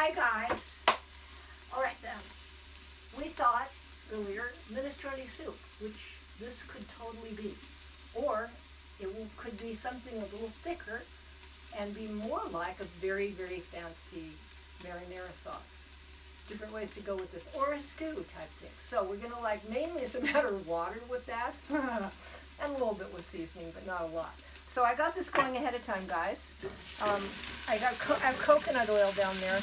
Hi guys. All right then. We thought earlier minestrone soup, which this could totally be. Or could be something a little thicker and be more like a very, very fancy marinara sauce. Different ways to go with this. Or a stew type thing. So we're going to mainly it's a matter of water with that. And a little bit with seasoning, but not a lot. So I got this going ahead of time, guys. I have coconut oil down there,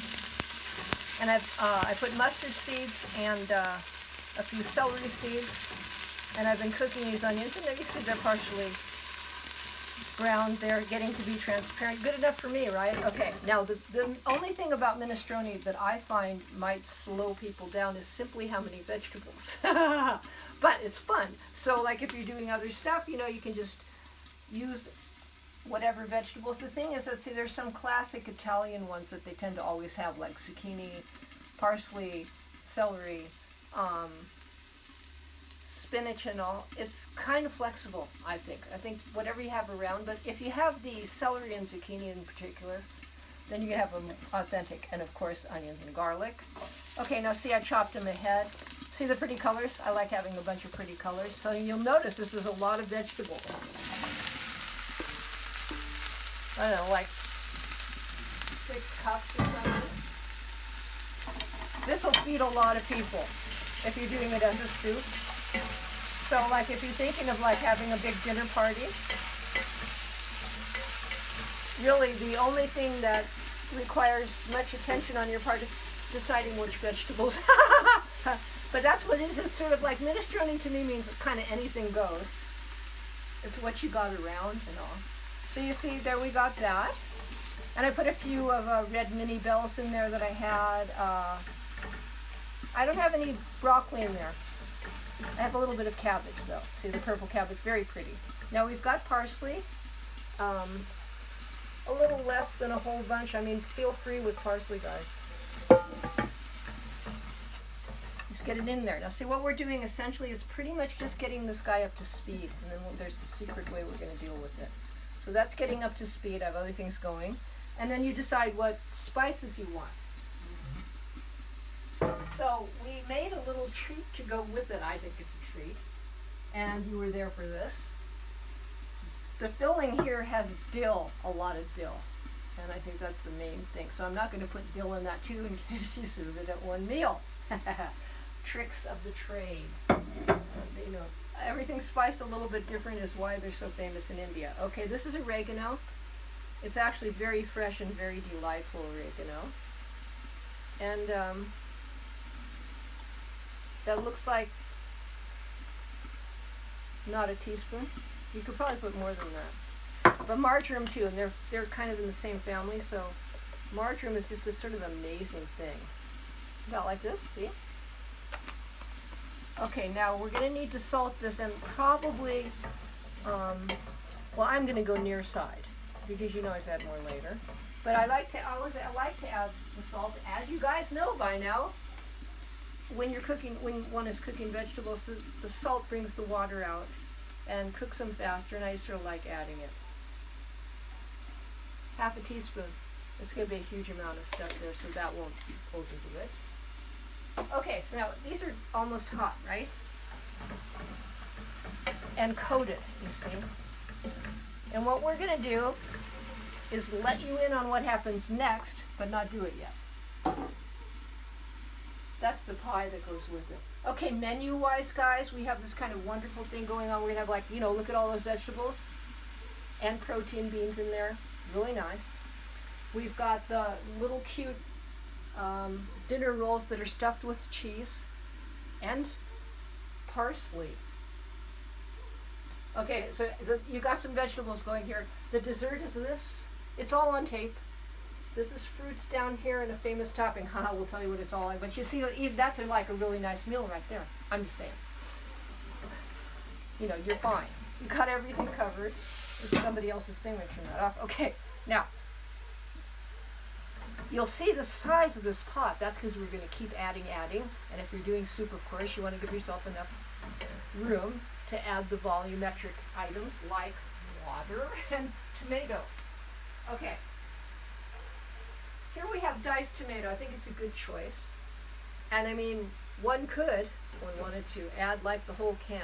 and I put mustard seeds and a few celery seeds, and I've been cooking these onions, and you see they're partially browned. They're getting to be transparent. Good enough for me, right? Okay. Now the only thing about minestrone that I find might slow people down is simply how many vegetables. But it's fun. So like if you're doing other stuff, you can just use whatever vegetables. The thing is, let's see, there's some classic Italian ones that they tend to always have, like zucchini, parsley, celery, spinach and all. It's kind of flexible, I think. I think whatever you have around, but if you have the celery and zucchini in particular, then you can have them authentic, and of course onions and garlic. Okay, now see, I chopped them ahead. See the pretty colors? I like having a bunch of pretty colors. So you'll notice this is a lot of vegetables. I don't know, like 6 cups or something. This will feed a lot of people if you're doing it as a soup. So like if you're thinking of having a big dinner party, really the only thing that requires much attention on your part is deciding which vegetables. But that's what it is. It's sort of like minestrone to me means kind of anything goes. It's what you got around and all. So you see, there we got that. And I put a few of red mini bells in there that I had. I don't have any broccoli in there. I have a little bit of cabbage though. See the purple cabbage, very pretty. Now we've got parsley. A little less than a whole bunch. I mean, feel free with parsley, guys. Just get it in there. Now see, what we're doing essentially is pretty much just getting this guy up to speed. And then there's the secret way we're going to deal with it. So that's getting up to speed. I have other things going. And then you decide what spices you want. So we made a little treat to go with it. I think it's a treat. And you were there for this. The filling here has dill, a lot of dill. And I think that's the main thing. So I'm not going to put dill in that too in case you serve it at one meal. Tricks of the trade. Everything's spiced a little bit different is why they're so famous in India. Okay, this is oregano. It's actually very fresh and very delightful oregano. And that looks like not a teaspoon. You could probably put more than that. But marjoram too, and they're kind of in the same family, so marjoram is just this sort of amazing thing. About like this, see? Okay, now we're going to need to salt this, and probably, well, I'm going to go near side because I add more later. But I like to add the salt, as you guys know by now. When one is cooking vegetables, the salt brings the water out and cooks them faster, and I just sort of like adding it. Half a teaspoon. It's going to be a huge amount of stuff there, so that won't overdo it. Okay, so now these are almost hot, right? And coated, you see. And what we're going to do is let you in on what happens next, but not do it yet. That's the pie that goes with it. Okay, menu-wise, guys, we have this kind of wonderful thing going on. We're going to have look at all those vegetables and protein beans in there. Really nice. We've got the little cute dinner rolls that are stuffed with cheese and parsley. Okay, so you got some vegetables going here. The dessert is this. It's all on tape. This is fruits down here and a famous topping. Haha, we'll tell you what it's all like. But you see, that's like a really nice meal right there. I'm just saying. You're fine. You got everything covered. This is somebody else's thing. We turn that off. Okay, now. You'll see the size of this pot. That's because we're going to keep adding. And if you're doing soup, of course, you want to give yourself enough room to add the volumetric items like water and tomato. Okay. Here we we have diced tomato. I think it's a good choice. And I mean, one could, if one wanted to, add like the whole can.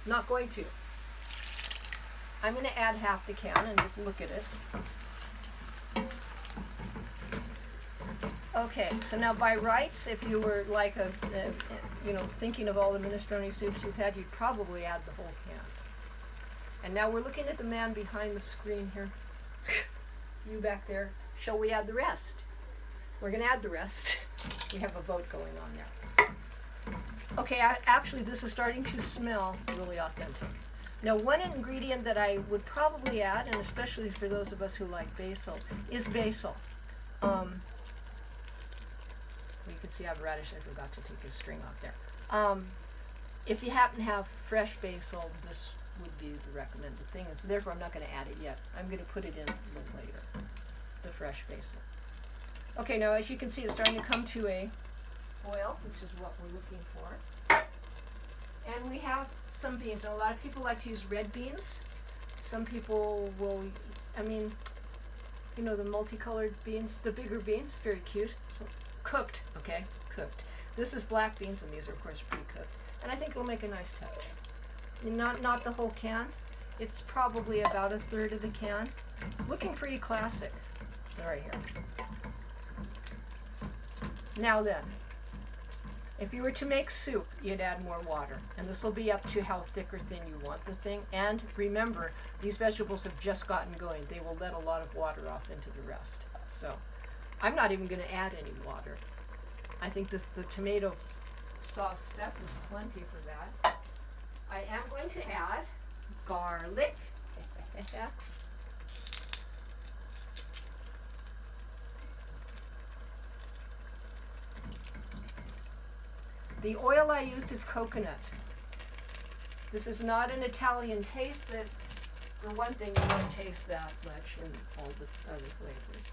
I'm not going to. I'm going to add half the can and just look at it. Okay, so now by rights, if you were like thinking of all the minestrone soups you've had, you'd probably add the whole can. And now we're looking at the man behind the screen here. You back there. Shall we add the rest? We're going to add the rest. We have a vote going on there. Okay, actually this is starting to smell really authentic. Now one ingredient that I would probably add, and especially for those of us who like basil, is basil. You can see I have radish. I forgot to take his string off there. If you happen to have fresh basil, this would be the recommended thing. And so therefore I'm not going to add it yet. I'm going to put it in a little later, the fresh basil. Okay, now as you can see, it's starting to come to a boil, which is what we're looking for. And we have some beans. And a lot of people like to use red beans. Some people will, the multicolored beans, the bigger beans, very cute. So, cooked, okay, cooked. This is black beans, and these are of course pre-cooked. And I think it'll make a nice touch. Not the whole can. It's probably about a third of the can. It's looking pretty classic. Right here. Now then, if you were to make soup, you'd add more water. And this will be up to how thick or thin you want the thing. And remember, these vegetables have just gotten going. They will let a lot of water off into the rest. So I'm not even going to add any water. I think the tomato sauce stuff is plenty for that. I am going to add garlic. The oil I used is coconut. This is not an Italian taste, but for one thing, you won't taste that much in all the other flavors.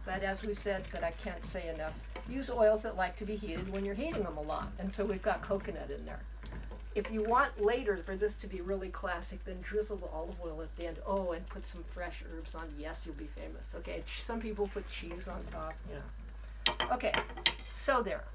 But as we've said, but I can't say enough, use oils that like to be heated when you're heating them a lot. And so we've got coconut in there. If you want later for this to be really classic, then drizzle the olive oil at the end. Oh, and put some fresh herbs on. Yes, you'll be famous. Okay, some people put cheese on top, Okay, so there.